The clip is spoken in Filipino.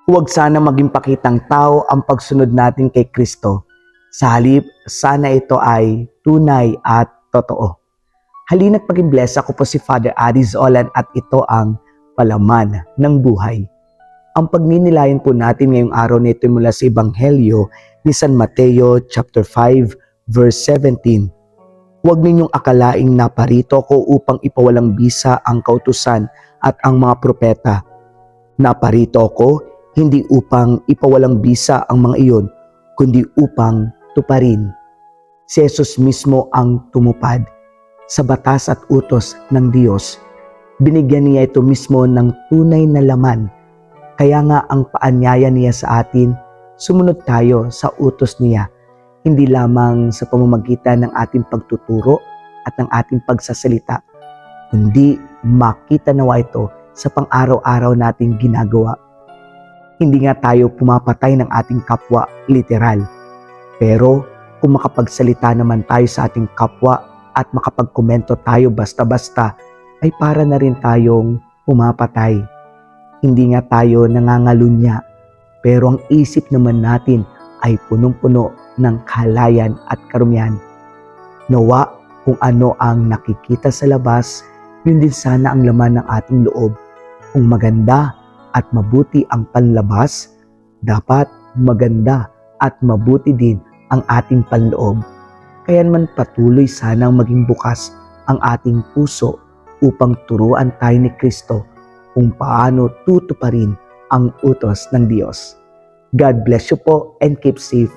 Huwag sana maging pakitang tao ang pagsunod natin kay Kristo. Sa halip, sana ito ay tunay at totoo. Halina't maging bless. Ako po si Father Aris Olan at ito ang Palaman ng Buhay. Ang pagninilayan po natin ngayong araw nito mula sa Ebanghelyo ni San Mateo chapter 5 verse 17. Huwag ninyong akalaing naparito ako upang ipawalang bisa ang kautusan at ang mga propeta. Naparito ako hindi upang ipawalang bisa ang mga iyon, kundi upang tuparin. Si Jesus mismo ang tumupad sa batas at utos ng Diyos. Binigyan niya ito mismo ng tunay na laman. Kaya nga ang paanyaya niya sa atin, sumunod tayo sa utos niya, hindi lamang sa pamamagitan ng ating pagtuturo at ng ating pagsasalita, kundi makita nawa ito sa pang-araw-araw nating ginagawa. Hindi nga tayo pumapatay ng ating kapwa literal, pero kung makapagsalita naman tayo sa ating kapwa at makapagkomento tayo basta-basta, ay para na rin tayong pumapatay. Hindi nga tayo nangangalunya, pero ang isip naman natin ay punong-puno ng kahalayan at karumihan. Nawa kung ano ang nakikita sa labas, yun din sana ang laman ng ating loob. Kung maganda at mabuti ang panlabas, dapat maganda at mabuti din ang ating panloob. Kaya naman patuloy sanang maging bukas ang ating puso upang turuan tayo ni Kristo kung paano tutuparin ang utos ng Diyos. God bless you po and keep safe.